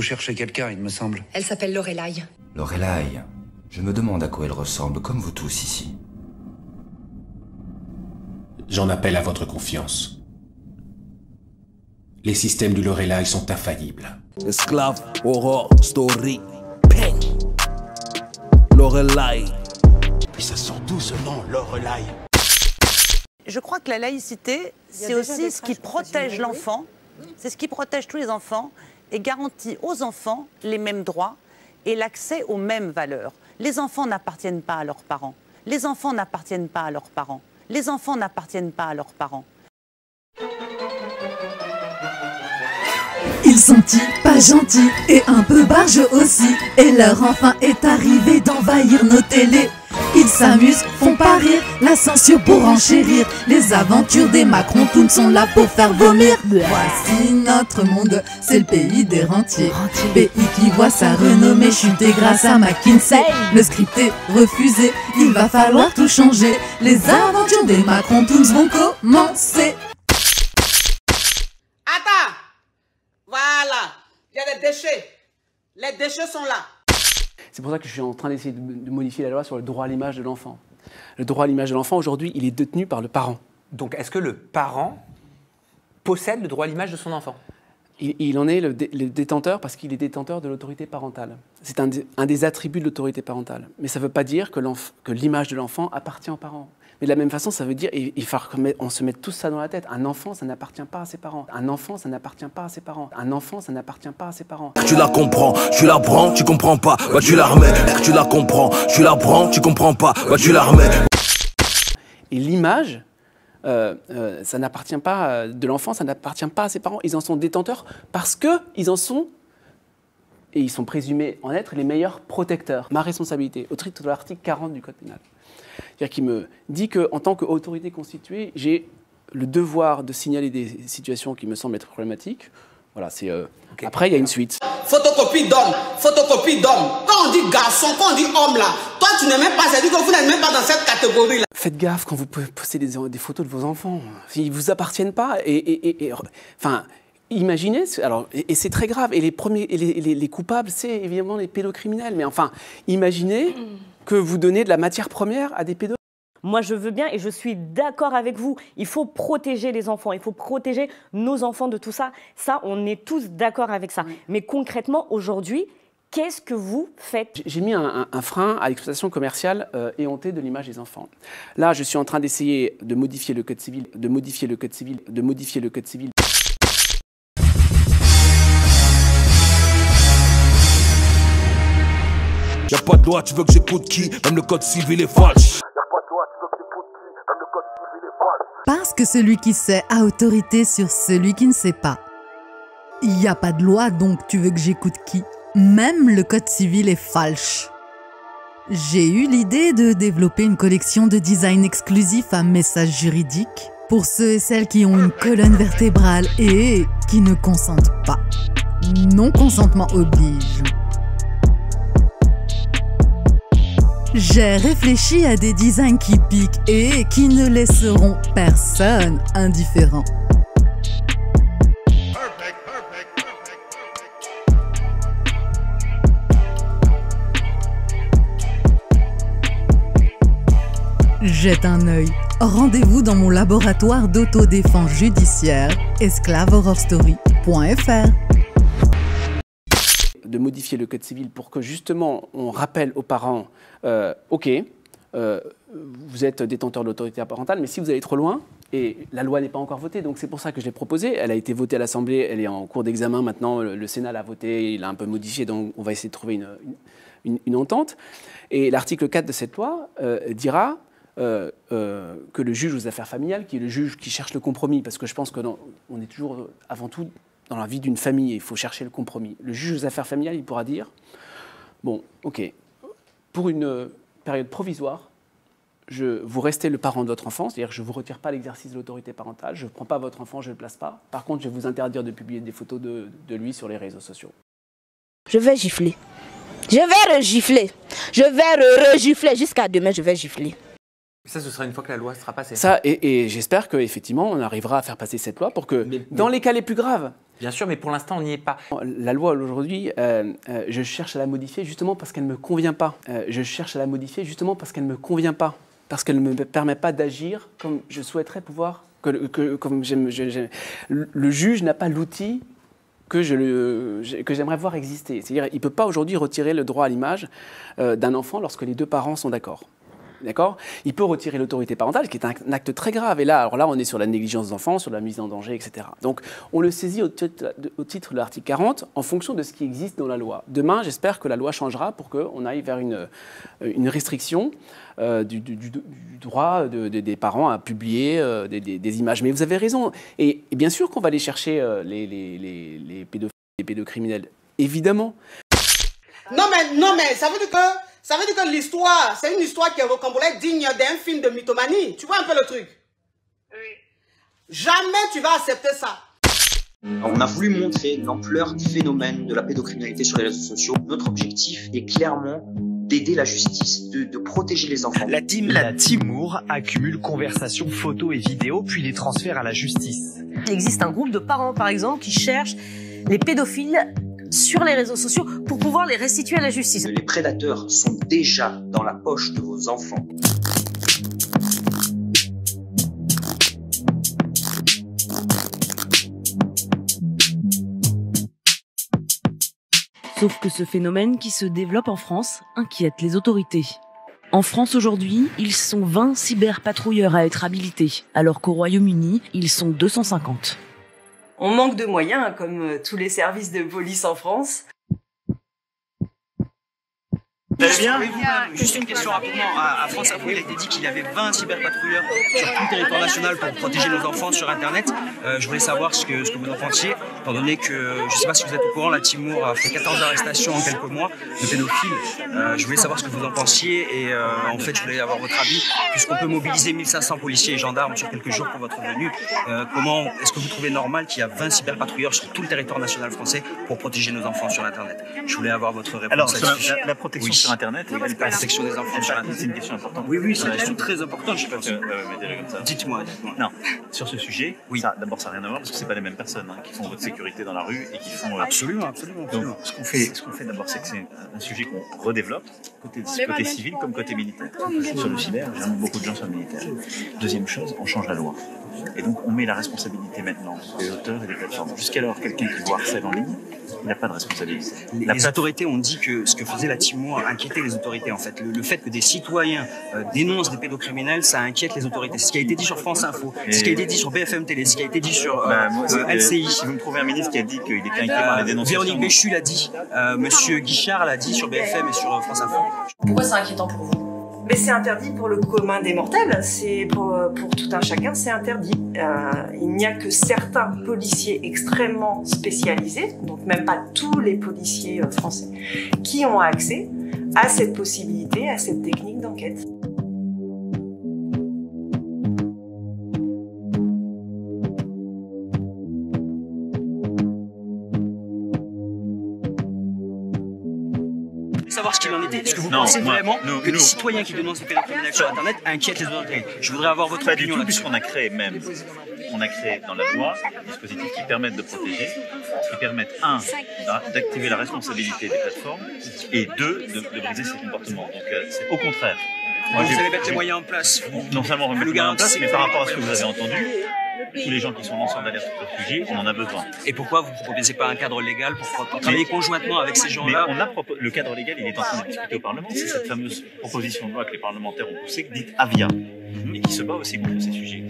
cherchez quelqu'un, il me semble. Elle s'appelle Lorelai. Lorelai, je me demande à quoi elle ressemble, comme vous tous ici. J'en appelle à votre confiance. Les systèmes du Lorelai sont infaillibles. Esclave, horror, story, ping. Lorelai. Et ça sort doucement, Lorelai. Je crois que la laïcité, c'est aussi ce qui protège l'enfant, c'est ce qui protège tous les enfants et garantit aux enfants les mêmes droits et l'accès aux mêmes valeurs. Les enfants n'appartiennent pas à leurs parents. Les enfants n'appartiennent pas à leurs parents. Les enfants n'appartiennent pas à leurs parents. Ils sont petits, pas gentils et un peu barges aussi. Et leur enfant est arrivé d'envahir nos télés. Ils s'amusent, font pas rire, la censure pour enchérir. Les aventures des Macron-Toons sont là pour faire vomir. Voici notre monde, c'est le pays des rentiers. Pays qui voit sa renommée chuter grâce à McKinsey. Le script est refusé, il va falloir tout changer. Les aventures des Macron-Toons vont commencer. Attends! Voilà, il y a des déchets. Les déchets sont là. C'est pour ça que je suis en train d'essayer de modifier la loi sur le droit à l'image de l'enfant. Le droit à l'image de l'enfant, aujourd'hui, il est détenu par le parent. Donc, est-ce que le parent possède le droit à l'image de son enfant? Il en est le détenteur parce qu'il est détenteur de l'autorité parentale. C'est un des attributs de l'autorité parentale. Mais ça ne veut pas dire que l'image de l'enfant appartient aux parents. Mais de la même façon, ça veut dire il faut qu'on se mette tout ça dans la tête. Un enfant, ça n'appartient pas à ses parents. Un enfant, ça n'appartient pas à ses parents. Un enfant, ça n'appartient pas à ses parents. Tu la comprends, tu la prends, tu comprends pas, bah tu la remets. Tu la comprends, tu la prends, tu comprends pas, bah tu la remets. Et l'image, ça n'appartient pas de l'enfant, ça n'appartient pas à ses parents. Ils en sont détenteurs parce qu'ils en sont, et ils sont présumés en être les meilleurs protecteurs. Ma responsabilité, au titre de l'article 40 du Code pénal, c'est-à-dire qu'il me dit qu'en tant qu'autorité constituée, j'ai le devoir de signaler des situations qui me semblent être problématiques. Voilà, c'est okay. Après, il y a une suite. Photocopie d'homme, photocopie d'homme. Quand on dit garçon, quand on dit homme là, toi tu n'es même pas, c'est-à-dire que vous n'êtes même pas dans cette catégorie là. Faites gaffe quand vous postez des photos de vos enfants. Ils ne vous appartiennent pas. Enfin, imaginez, alors, et c'est très grave. Et les coupables, c'est évidemment les pédocriminels. Mais enfin, imaginez que vous donnez de la matière première à des pédophiles. Moi, je veux bien et je suis d'accord avec vous. Il faut protéger les enfants, il faut protéger nos enfants de tout ça. Ça, on est tous d'accord avec ça. Mais concrètement, aujourd'hui, qu'est-ce que vous faites? J'ai mis un frein à l'exploitation commerciale éhontée de l'image des enfants. Là, je suis en train d'essayer de modifier le code civil, de modifier le code civil. Y'a pas de loi, tu veux que j'écoute qui? Même le code civil est falche. Parce que celui qui sait a autorité sur celui qui ne sait pas. Il n'y a pas de loi, donc tu veux que j'écoute qui? Même le code civil est falche. J'ai eu l'idée de développer une collection de design exclusif à message juridique pour ceux et celles qui ont une colonne vertébrale et qui ne consentent pas. Non-consentement oblige. J'ai réfléchi à des designs qui piquent et qui ne laisseront personne indifférent. Jette un œil. Rendez-vous dans mon laboratoire d'autodéfense judiciaire, esclavehorrorstory.fr. De modifier le code civil pour que justement on rappelle aux parents, ok, vous êtes détenteur de l'autorité parentale, mais si vous allez trop loin, et la loi n'est pas encore votée, donc c'est pour ça que je l'ai proposée, elle a été votée à l'Assemblée, elle est en cours d'examen maintenant, le Sénat l'a votée, il a un peu modifié, donc on va essayer de trouver une entente. Et l'article 4 de cette loi dira que le juge aux affaires familiales, qui est le juge qui cherche le compromis, parce que je pense qu'on est toujours avant tout dans la vie d'une famille, il faut chercher le compromis. Le juge aux affaires familiales, il pourra dire, bon, ok, pour une période provisoire, vous restez le parent de votre enfant, c'est-à-dire que je ne vous retire pas l'exercice de l'autorité parentale, je ne prends pas votre enfant, je ne le place pas. Par contre, je vais vous interdire de publier des photos de lui sur les réseaux sociaux. Je vais gifler. Je vais regifler. Je vais regifler. Jusqu'à demain, je vais gifler. Ça, ce sera une fois que la loi sera passée. Ça, et j'espère qu'effectivement, on arrivera à faire passer cette loi pour que, dans les cas les plus graves, Bien sûr, mais pour l'instant, on n'y est pas. La loi aujourd'hui, je cherche à la modifier justement parce qu'elle ne me convient pas. Je cherche à la modifier justement parce qu'elle ne me convient pas. Parce qu'elle ne me permet pas d'agir comme je souhaiterais pouvoir. Comme le juge n'a pas l'outil que j'aimerais voir exister. C'est-à-dire qu'il ne peut pas aujourd'hui retirer le droit à l'image d'un enfant lorsque les deux parents sont d'accord. D'accord ? Il peut retirer l'autorité parentale, qui est un acte très grave. Et là, alors là, on est sur la négligence des enfants, sur la mise en danger, etc. Donc, on le saisit au titre de l'article 40 en fonction de ce qui existe dans la loi. Demain, j'espère que la loi changera pour qu'on aille vers une restriction du droit des parents à publier des images. Mais vous avez raison. Et bien sûr qu'on va aller chercher les pédophiles, les pédocriminels. Évidemment. Non mais ça veut dire que l'histoire, c'est une histoire qui est rocambolesque, digne d'un film de mythomanie. Tu vois un peu le truc? Oui. Jamais tu vas accepter ça. On a voulu montrer l'ampleur du phénomène de la pédocriminalité sur les réseaux sociaux. Notre objectif est clairement d'aider la justice, de protéger les enfants. La team Timur accumule conversations, photos et vidéos, puis les transfère à la justice. Il existe un groupe de parents, par exemple, qui cherchent les pédophiles sur les réseaux sociaux pour pouvoir les restituer à la justice. Les prédateurs sont déjà dans la poche de vos enfants. Sauf que ce phénomène qui se développe en France inquiète les autorités. En France aujourd'hui, ils sont 20 cyberpatrouilleurs à être habilités, alors qu'au Royaume-Uni, ils sont 250. On manque de moyens, comme tous les services de police en France. Vous allez bien? Juste une question rapidement. À France Info, il a été dit qu'il y avait 20 cyberpatrouilleurs sur tout le territoire national pour protéger nos enfants sur Internet. Je voulais savoir ce que vous en pensiez, étant donné que, je ne sais pas si vous êtes au courant, la Timur a fait 14 arrestations en quelques mois de pédophiles. Je voulais savoir ce que vous en pensiez et en fait, je voulais avoir votre avis, puisqu'on peut mobiliser 1500 policiers et gendarmes sur quelques jours pour votre venue. Comment est-ce que vous trouvez normal qu'il y a 20 cyberpatrouilleurs sur tout le territoire national français pour protéger nos enfants sur Internet? Je voulais avoir votre réponse. Alors, la protection sur Internet, la protection des enfants sur Internet, c'est une question importante. Oui, c'est une question très importante. Je sais pas. Dites-moi. Non, sur ce sujet, d'abord, ça n'a rien à voir parce que c'est pas les mêmes personnes qui font votre sécurité dans la rue et qui font. Absolument. Donc, ce qu'on fait d'abord, c'est que c'est un sujet qu'on redéveloppe, côté civil comme côté militaire. Sur le cyber, j'aime beaucoup de gens sur le militaire. Deuxième chose, on change la loi. Et donc, on met la responsabilité maintenant des auteurs et des plateformes. Jusqu'alors, quelqu'un qui vous harcèle en ligne, il n'a pas de responsabilité. Les autorités ont dit que ce que faisait la Timur inquiétait les autorités. En fait, le fait que des citoyens dénoncent des pédocriminels, ça inquiète les autorités. C'est ce qui a été dit sur France Info, ce qui a été dit sur BFM Télé, ce qui a été dit sur LCI. Si vous me trouvez un ministre qui a dit qu'il était inquiet par les dénonciations. Véronique Béchu l'a dit, Monsieur Guichard l'a dit sur BFM et sur France Info. Pourquoi c'est inquiétant pour vous? Mais c'est interdit pour le commun des mortels, c'est pour tout un chacun, c'est interdit. Il n'y a que certains policiers extrêmement spécialisés, donc même pas tous les policiers français, qui ont accès à cette possibilité, à cette technique d'enquête. Savoir ce qu'il en était. Est-ce que vous pensez vraiment que les citoyens qui dénoncent les pédocriminels sur Internet inquiètent les autorités? Je voudrais avoir votre opinion là-dessus. Puisqu'on a créé on a créé dans la loi des dispositifs qui permettent de protéger, qui permettent, d'activer la responsabilité des plateformes, et deux, de briser ces comportements. Donc c'est au contraire. Moi, vous allez mettre les moyens en place. Non seulement remettre les moyens en place, mais par rapport à ce que vous avez entendu, tous les gens qui sont lanceurs d'alerte réfugiés, on en a besoin. Et pourquoi vous ne proposez pas un cadre légal pour travailler conjointement avec ces gens-là? Le cadre légal, il est en train de discuter au Parlement. C'est cette fameuse proposition de loi que les parlementaires ont poussée, dite Avia, et qui se bat aussi contre ces sujets.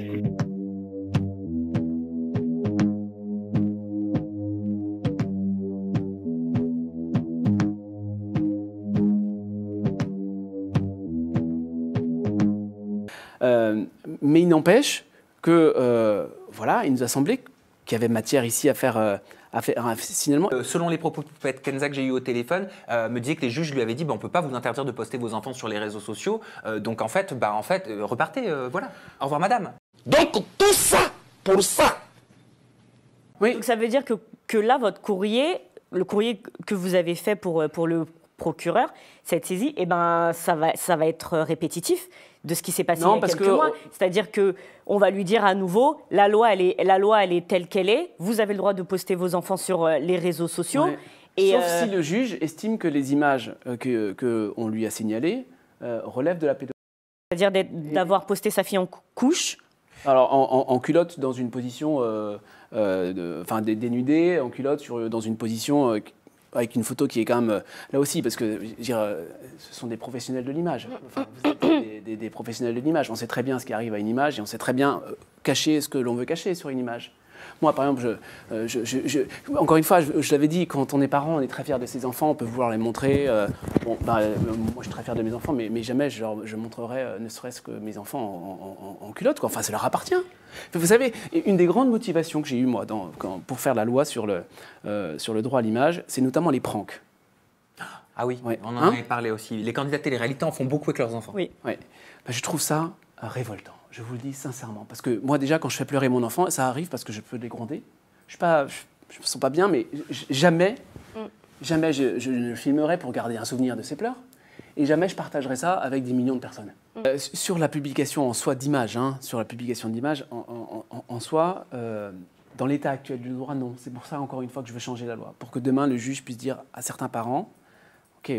Mais il n'empêche que, voilà, il nous a semblé qu'il y avait matière ici à faire un signalement. Selon les propos de Poupette Kenza que j'ai eu au téléphone, me disait que les juges lui avaient dit on ne peut pas vous interdire de poster vos enfants sur les réseaux sociaux. Donc en fait, repartez, voilà. Au revoir madame. Donc tout ça pour ça. Oui. Donc ça veut dire que là, votre courrier, le courrier que vous avez fait pour le procureur, cette saisie, eh ben, ça va être répétitif. de ce qui s'est passé Non, il y a parce quelques que- mois. C'est-à-dire qu'on va lui dire à nouveau, la loi, elle est telle qu'elle est. Vous avez le droit de poster vos enfants sur les réseaux sociaux. Ouais. Et, Sauf si le juge estime que les images qu'on lui a signalées relèvent de la pédophilie. C'est-à-dire d'avoir posté sa fille en couche. Alors, en culotte, dans une position, dénudée, en culotte, dans une position avec une photo qui est quand même, là aussi, parce que, je veux dire, ce sont des professionnels de l'image. Enfin, vous êtes des professionnels de l'image. On sait très bien ce qui arrive à une image et on sait très bien cacher ce que l'on veut cacher sur une image. Moi, par exemple, encore une fois, je l'avais dit, quand on est parent, on est très fier de ses enfants, on peut vouloir les montrer. Moi, je suis très fier de mes enfants, mais jamais je montrerai ne serait-ce que mes enfants en culotte, quoi. Enfin, ça leur appartient. Vous savez, une des grandes motivations que j'ai eues, moi, pour faire la loi sur le droit à l'image, c'est notamment les pranks. Ah oui, Ouais. on en avait parlé aussi. Les candidats de télé-réalité en font beaucoup avec leurs enfants. Oui. Ouais. Ben, je trouve ça révoltant. Je vous le dis sincèrement. Parce que moi, déjà, quand je fais pleurer mon enfant, ça arrive parce que je peux les gronder. Je me sens pas bien, mais jamais je ne filmerai pour garder un souvenir de ses pleurs. Et jamais je partagerai ça avec des millions de personnes. Sur la publication en soi d'images, en soi, dans l'état actuel du droit, non. C'est pour ça, encore une fois, que je veux changer la loi. Pour que demain, le juge puisse dire à certains parents, OK,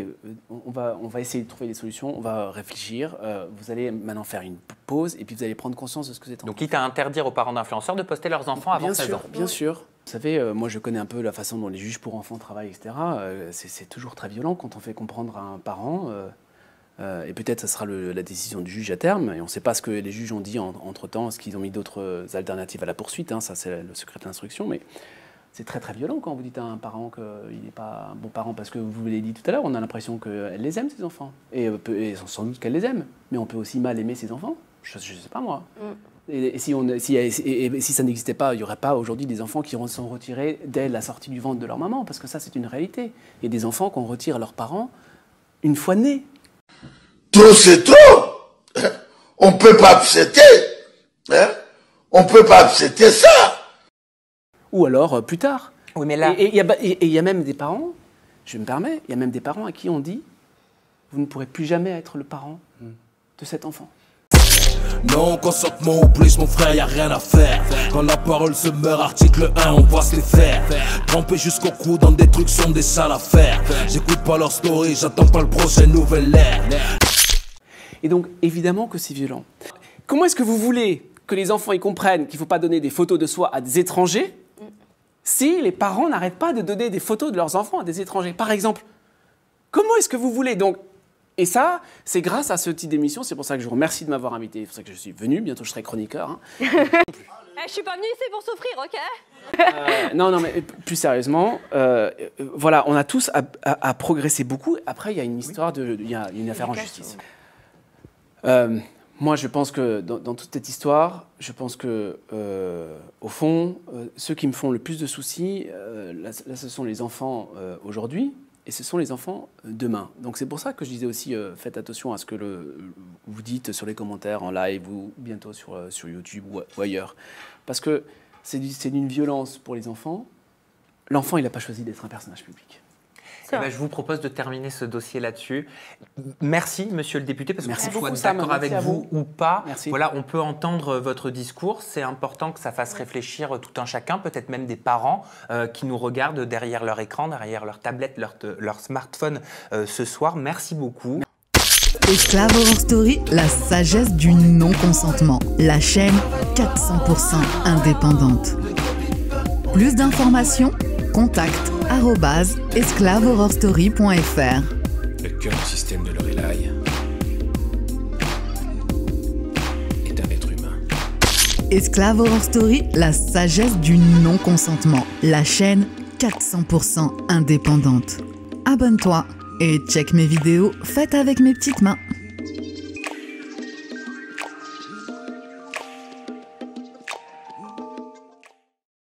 on va essayer de trouver des solutions, on va réfléchir, vous allez maintenant faire une pause et puis vous allez prendre conscience de ce que vous êtes en train de faire. Donc, quitte à interdire aux parents d'influenceurs de poster leurs enfants avant 16 ans. Bien sûr. Vous savez, moi je connais un peu la façon dont les juges pour enfants travaillent, etc. C'est toujours très violent quand on fait comprendre à un parent, et peut-être ça sera la décision du juge à terme, et on ne sait pas ce que les juges ont dit entre-temps, est-ce qu'ils ont mis d'autres alternatives à la poursuite, ça c'est le secret de l'instruction, mais c'est très très violent quand vous dites à un parent qu'il n'est pas un bon parent, parce que vous l'avez dit tout à l'heure, on a l'impression qu'elle les aime, ses enfants, et sans doute qu'elle les aime, mais on peut aussi mal aimer ses enfants, je ne sais pas moi. Et si ça n'existait pas, il n'y aurait pas aujourd'hui des enfants qui sont retirés dès la sortie du ventre de leur maman, parce que ça, c'est une réalité. Il y a des enfants qu'on retire à leurs parents une fois nés. Trop, c'est trop. On ne peut pas accepter. On ne peut pas accepter ça. Ou alors plus tard. Oui, mais là... Et il y a même des parents, je me permets, il y a même des parents à qui on dit « Vous ne pourrez plus jamais être le parent de cet enfant ». Non, consentement oblige mon frère, y'a rien à faire. Quand la parole se meurt, article 1, on va se les faire. Trempé jusqu'au cou dans des trucs sont des sales affaires. J'écoute pas leur story, j'attends pas le prochain nouvel ère. Et donc, évidemment que c'est violent. Comment est-ce que vous voulez que les enfants y comprennent qu'il ne faut pas donner des photos de soi à des étrangers si les parents n'arrêtent pas de donner des photos de leurs enfants à des étrangers, par exemple? Comment est-ce que vous voulez donc? Et ça, c'est grâce à ce type d'émission, c'est pour ça que je vous remercie de m'avoir invité, c'est pour ça que je suis venu, bientôt je serai chroniqueur. Je suis pas venue ici pour souffrir, ok? Non, mais plus sérieusement, voilà, on a tous à progresser beaucoup. Après, il y a une histoire, il y a une affaire en justice. Moi, je pense que dans toute cette histoire, je pense que, au fond, ceux qui me font le plus de soucis, là, ce sont les enfants aujourd'hui. Et ce sont les enfants demain. Donc c'est pour ça que je disais aussi, faites attention à ce que vous dites sur les commentaires, en live ou bientôt sur YouTube ou ailleurs. Parce que c'est d'une violence pour les enfants. L'enfant, il n'a pas choisi d'être un personnage public. Eh ben, je vous propose de terminer ce dossier là-dessus. Merci, monsieur le député, parce que Merci qu'on soit beaucoup, d'accord Sam. avec vous ou pas, Merci. voilà, on peut entendre votre discours. C'est important que ça fasse réfléchir tout un chacun, peut-être même des parents qui nous regardent derrière leur écran, derrière leur tablette, leur smartphone ce soir. Merci beaucoup. Esclave Horror Story, la sagesse du non-consentement. La chaîne 400% indépendante. Plus d'informations, contact @esclavehorrorstory.fr. Le cœur du système de Lorelai est un être humain. Esclave Horror Story, la sagesse du non-consentement. La chaîne 400% indépendante. Abonne-toi et check mes vidéos faites avec mes petites mains.